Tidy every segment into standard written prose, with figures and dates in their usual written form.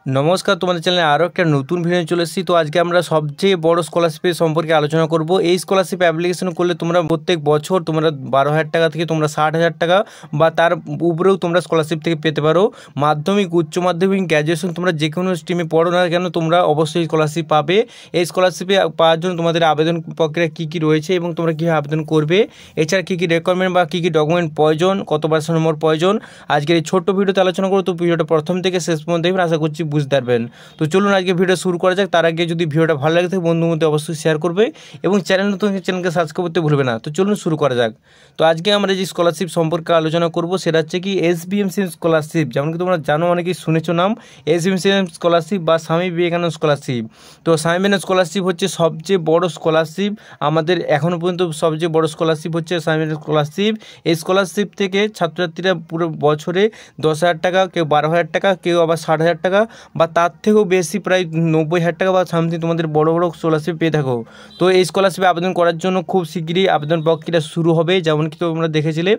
নমস্কার, তোমাদের চ্যানেলে আরও একটা নতুন ভিডিও চলে এসেছি। তো আজকে আমরা সবচেয়ে বড় স্কলারশিপের সম্পর্কে আলোচনা করব। এই স্কলারশিপ অ্যাপ্লিকেশন করলে তোমরা প্রত্যেক বছর তোমরা 12,000 টাকা থেকে তোমরা 60,000 টাকা বা তার উপরেও তোমরা স্কলারশিপ থেকে পেতে পারো। মাধ্যমিক, উচ্চ মাধ্যমিক, গ্র্যাজুয়েশন তোমরা যে কোনো স্ট্রিমে পড়ো না কেন তোমরা অবশ্যই স্কলারশিপ পাবে। এই স্কলারশিপে পাওয়ার জন্য তোমাদের আবেদন প্রক্রিয়া কী কী রয়েছে এবং তোমরা কীভাবে আবেদন করবে, এছাড়া কী কী রেকোয়ারমেন্ট বা কী কী ডকুমেন্ট প্রয়োজন, কত পার্সেন্ট নম্বর প্রয়োজন, আজকের এই ছোট্ট ভিডিওতে আলোচনা করো। তো ভিডিওটা প্রথম থেকে শেষ পর্যন্ত দেখবেন, আশা করছি বুঝতে পারবেন। তো চলুন আজকে ভিডিও শুরু করা যাক। তার আগে যদি ভিডিওটা ভালো লাগে থাকে বন্ধুর মধ্যে অবশ্যই শেয়ার করবে এবং চ্যানেলকে সাবস্ক্রাইব করতে ভুলবে না। তো চলুন শুরু করা যাক। তো আজকে আমরা যে স্কলারশিপ সম্পর্কে আলোচনা করব সেটা হচ্ছে কি এসবিএমসি স্কলারশিপ। যেমন কি তোমরা জানো, অনেকেই শুনেছো নাম এসবিএমসি স্কলারশিপ বা স্বামী বিবেকানন্দ স্কলারশিপ। তো স্বামী বিবেকানন্দ স্কলারশিপ হচ্ছে সবচেয়ে বড় স্কলারশিপ আমাদের এখনও পর্যন্ত। সবচেয়ে বড় স্কলারশিপ হচ্ছে স্বামী বিবেকানন্দ স্কলারশিপ। এই স্কলারশিপ থেকে ছাত্রছাত্রীরা পুরো বছরে 10,000 টাকা, কেউ 12,000 টাকা, কেউ আবার 60,000 টাকা বা তার থেকেও বেশি প্রায় 90,000 টাকা বা সামথিং তোমাদের বড় বড় স্কলারশিপ পেয়ে থাকো। তো এই স্কলারশিপে আবেদন করার জন্য খুব শীঘ্রই আবেদন প্রক্রিয়া শুরু হবে। যেমন কি তোমরা দেখেছিলে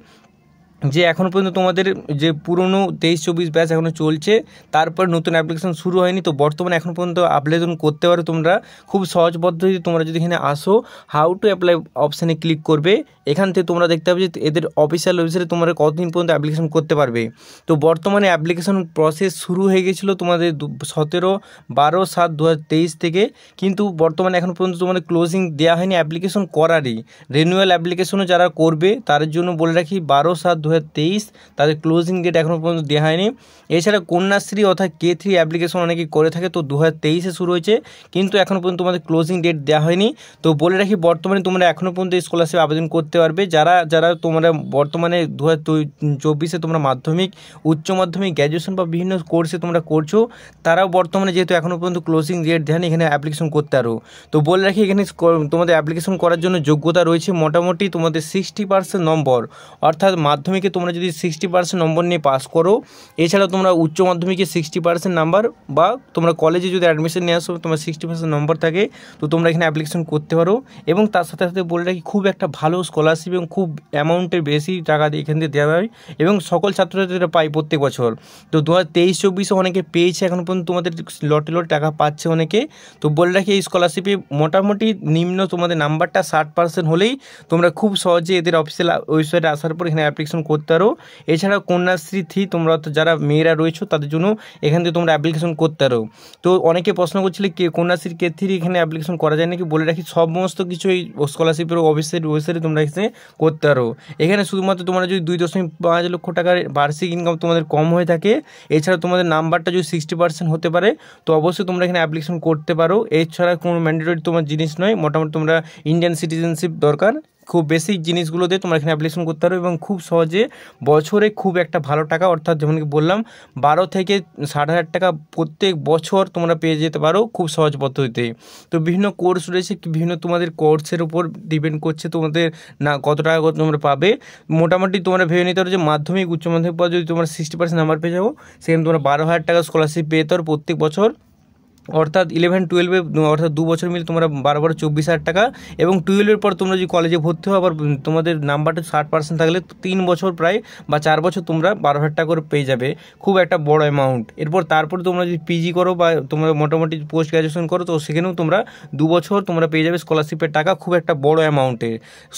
যে এখনও পর্যন্ত তোমাদের যে পুরনো 23-24 ব্যাচ এখনও চলছে, তারপর নতুন অ্যাপ্লিকেশন শুরু হয়নি। তো বর্তমানে এখনও পর্যন্ত আবেদন করতে পারো তোমরা খুব সহজ পদ্ধতি। তোমরা যদি এখানে আসো, হাউ টু অ্যাপ্লাই অপশানে ক্লিক করবে, এখান থেকে তোমরা দেখতে পাবে যে এদের অফিসিয়াল ওয়েবসাইটে তোমরা কতদিন পর্যন্ত অ্যাপ্লিকেশন করতে পারবে। তো বর্তমানে অ্যাপ্লিকেশন প্রসেস শুরু হয়ে গেছিলো তোমাদের 17/12/7/2023 থেকে, কিন্তু বর্তমানে এখন পর্যন্ত তোমাদের ক্লোজিং দেওয়া হয়নি অ্যাপ্লিকেশন করারই। রিনিউয়াল অ্যাপ্লিকেশনও যারা করবে তার জন্য বলে রাখি 12/7/2023 তাদের ক্লোজিং ডেট এখনও পর্যন্ত দেওয়া হয়নি। এছাড়া কন্যাশ্রী অর্থাৎ K3 অ্যাপ্লিকেশন অনেকেই করে থাকে, তো 2023-এ শুরু হয়েছে, কিন্তু এখনও পর্যন্ত তোমাদের ক্লোজিং ডেট দেওয়া হয়নি। তো বলে রাখি বর্তমানে তোমরা এখনও পর্যন্ত স্কলারশিপ আবেদন করতে পারবে যারা যারা তোমরা বর্তমানে 2024-এ তোমরা মাধ্যমিক, উচ্চ মাধ্যমিক, গ্র্যাজুয়েশন বা বিভিন্ন কোর্সে তোমরা করছো, তারাও বর্তমানে যেহেতু এখনও পর্যন্ত ক্লোজিং ডেট দেয়নি, এখানে অ্যাপ্লিকেশন করতে পারো। তো বলে রাখি এখানে তোমাদের অ্যাপ্লিকেশন করার জন্য যোগ্যতা রয়েছে মোটামুটি তোমাদের 60% নম্বর, অর্থাৎ মাধ্যমিকে তোমরা যদি 60% নম্বর নিয়ে পাস করো, এছাড়া তোমরা উচ্চ মাধ্যমিকে 60% নাম্বার বা তোমরা কলেজে যদি অ্যাডমিশন নিয়ে আসো তোমার 60% নম্বর থাকে, তো তোমরা এখানে অ্যাপ্লিকেশন করতে পারো। এবং তার সাথে সাথে বলে রাখি খুব একটা ভালো স্কলারশিপ এবং খুব অ্যামাউন্টের বেশি টাকা এখান থেকে দেওয়া হয় এবং সকল ছাত্রছাত্রীরা পায় প্রত্যেক বছর। তো 2023-24-এ অনেকে পেয়েছে, এখন পর্যন্ত তোমাদের লটে লটে টাকা পাচ্ছে অনেকে। তো বলে রাখি এই স্কলারশিপে মোটামুটি নিম্ন তোমাদের নাম্বারটা 60% হলেই তোমরা খুব সহজে এদের অফিসিয়াল ওয়েবসাইটে আসার পর এখানে অ্যাপ্লিকেশন করতে পারো। এছাড়া কন্যাশ্রী তোমরা যারা মেয়েরা রয়েছে তাদের জন্য এখান থেকে তোমরা অ্যাপ্লিকেশন করতে পারো। তো অনেকে প্রশ্ন করছিলে কন্যাশ্রী K3 এখানে অ্যাপ্লিকেশন করা যায় নাকি, বলে রাখি সমস্ত কিছু এই স্কলারশিপের ওয়েবসাইটে তোমরা এখানে করতে পারো। এখানে শুধুমাত্র তোমরা যদি 2.5 লক্ষ টাকার বার্ষিক ইনকাম তোমাদের কম হয়ে থাকে, এছাড়া তোমাদের নাম্বারটা যদি 60% হতে পারে, তো অবশ্যই তোমরা এখানে অ্যাপ্লিকেশন করতে পারো। এছাড়া কোনো ম্যান্ডেটরি তোমার জিনিস নয়, মোটামুটি তোমরা ইন্ডিয়ান সিটিজেনশিপ দরকার, খুব বেসিক জিনিসগুলো দিয়ে তোমরা এখানে অ্যাপ্লিকেশন করতে পারো এবং খুব সহজে বছরে খুব একটা ভালো টাকা, অর্থাৎ যেমন কি বললাম 12 থেকে 60,000 টাকা প্রত্যেক বছর তোমরা পেয়ে যেতে পারো খুব সহজ পদ্ধতিতে। তো বিভিন্ন কোর্স রয়েছে, বিভিন্ন তোমাদের কোর্সের উপর ডিপেন্ড করছে তোমাদের না কত টাকা তোমরা পাবে। মোটামুটি তোমরা ভেবে নিতে পারো যে মাধ্যমিক, উচ্চ মাধ্যমিক পর যদি তোমরা 60% নাম্বার পেয়ে যাবো, সেখানে তোমরা 12,000 টাকা স্কলারশিপ পেয়ে পারো প্রত্যেক বছর, অর্থাৎ 11-12-এ অর্থাৎ 2 বছর মিলে তোমরা 12 24,000 টাকা। এবং 12-এর পর তোমরা যদি কলেজে ভর্তি হও, আবার তোমাদের নাম্বারটা 60% থাকলে 3 বছর প্রায় বা 4 বছর তোমরা 12,000 টাকা করে পেয়ে যাবে, খুব একটা বড় অ্যামাউন্ট। তারপর তোমরা যদি পিজি করো বা তোমরা মোটামুটি পোস্ট গ্র্যাজুয়েশন করো, তো সেখানেও তোমরা 2 বছর তোমরা পেয়ে যাবে স্কলারশিপের টাকা, খুব একটা বড় অ্যামাউন্টে।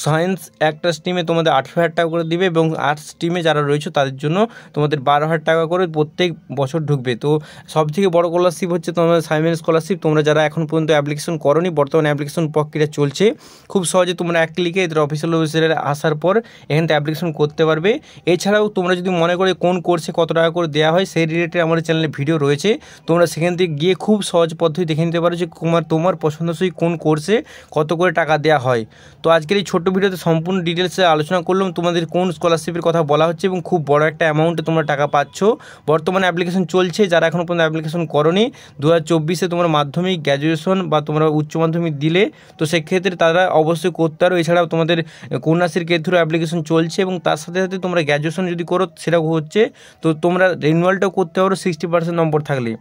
সায়েন্স একটা স্ট্রিমে তোমাদের 18,000 টাকা করে দিবে এবং আর্টস স্ট্রিমে যারা রয়েছে তাদের জন্য তোমাদের 12,000 টাকা করে প্রত্যেক বছর ঢুকবে। তো সবথেকে বড় স্কলারশিপ হচ্ছে তোমাদের সাইমেন স্কলারশিপ। তোমরা যারা এখন পর্যন্ত অ্যাপ্লিকেশন করোনি, বর্তমানে অ্যাপ্লিকেশন প্রক্রিয়া চলছে, খুব সহজে তোমরা এক ক্লিকে এদের অফিসিয়াল ওয়েবসাইটে আসার পর এখান থেকে অ্যাপ্লিকেশন করতে পারবে। এছাড়াও তোমরা যদি মনে করো কোন কোর্সে কত টাকা করে দেওয়া হয়, সেই রিলেটেড আমাদের চ্যানেলে ভিডিও রয়েছে, তোমরা সেখান থেকে গিয়ে খুব সহজ পদ্ধতি দেখে নিতে পারো যে তোমার পছন্দসই কোন কোর্সে কত করে টাকা দেওয়া হয়। তো আজকের এই ছোট্ট ভিডিওতে সম্পূর্ণ ডিটেলসে আলোচনা করলাম তোমাদের কোন স্কলারশিপের কথা বলা হচ্ছে এবং খুব বড় একটা অ্যামাউন্টে তোমরা টাকা পাচ্ছ। বর্তমানে অ্যাপ্লিকেশন চলছে, যারা এখনও পর্যন্ত অ্যাপ্লিকেশন করোনি 2024-এ তোমরা মাধ্যমিক, গ্র্যাজুয়েশন বা তোমরা উচ্চ মাধ্যমিক দিলে, তো সেক্ষেত্রে তারা অবশ্যই করতে পারো। এছাড়াও তোমাদের কন্যাশ্রীর ক্ষেত্রেও অ্যাপ্লিকেশন চলছে এবং তার সাথে সাথে তোমরা গ্র্যাজুয়েশন যদি করো সেটাও হচ্ছে, তো তোমরা রিনিউয়ালটাও করতে পারো 60% নম্বর থাকলে।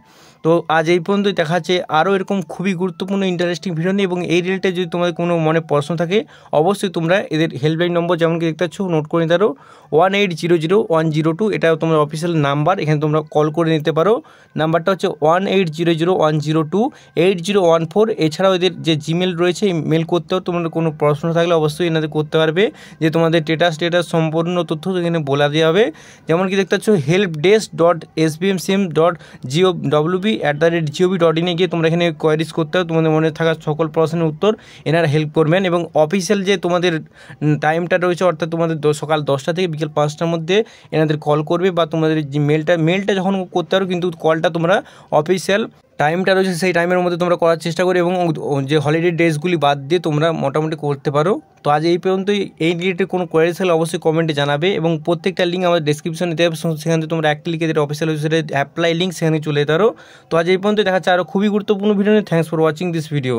তো আজ এই পর্যন্তই, দেখা যাচ্ছে আরও এরকম খুবই গুরুত্বপূর্ণ ইন্টারেস্টিং ভিডিও নিয়ে। এবং এই রিলেটেড যদি তোমাদের কোনো মনে প্রশ্ন থাকে অবশ্যই তোমরা এদের হেল্পলাইন নম্বর যেমন কি দেখতে পাচ্ছ নোট করে নিতে পারো, 1800 102, এটাও তোমার অফিসিয়াল নাম্বার, এখানে তোমরা কল করে নিতে পারো। নাম্বারটা হচ্ছে 1800 102 8014। এছাড়াও এদের যে জিমেল রয়েছে এই মেল করতেও তোমাদের কোনো প্রশ্ন থাকলে অবশ্যই এনাদের করতে পারবে, যে তোমাদের স্টেটাস সম্পূর্ণ তথ্য এখানে বলা দেওয়া হবে। যেমন কি দেখতে পাচ্ছ helpdesk.sbmsim.gov.in গিয়ে তোমরা এখানে কোয়ারিজ করতে হবে, তোমাদের মনে থাকা সকল প্রশ্নের উত্তর এনারা হেল্প করবেন। এবং অফিসিয়াল যে তোমাদের টাইমটা রয়েছে, অর্থাৎ তোমাদের সকাল 10টা থেকে বিকেল 5টার মধ্যে এনাদের কল করবে, বা তোমাদের যে মেলটা যখন করতে পারো, কিন্তু কলটা তোমরা অফিসিয়াল টাইমটা রয়েছে সেই টাইমের মধ্যে তোমরা করার চেষ্টা করো, এবং যে হলিডে ডেজগুলি বাদ দিয়ে তোমরা মোটামুটি করতে পারো। তো আজ এই পর্যন্তই। এই রিলেটেড কোনো কোয়ারিজ হলে অবশ্যই কমেন্টে জানাবে, এবং প্রত্যেকটা লিঙ্ক আমার ডেসক্রিপশনে দেওয়া, সেখান থেকে তোমরা একটা লিখে অফিসিয়াল ওয়েবসাইটে অ্যাপ্লাই লিঙ্ক সেখানে চলে যেতে পারো। তো আজ এই পর্যন্ত, দেখা যাচ্ছে আরও খুবই গুরুত্বপূর্ণ ভিডিও নিয়ে। Thanks for watching this video.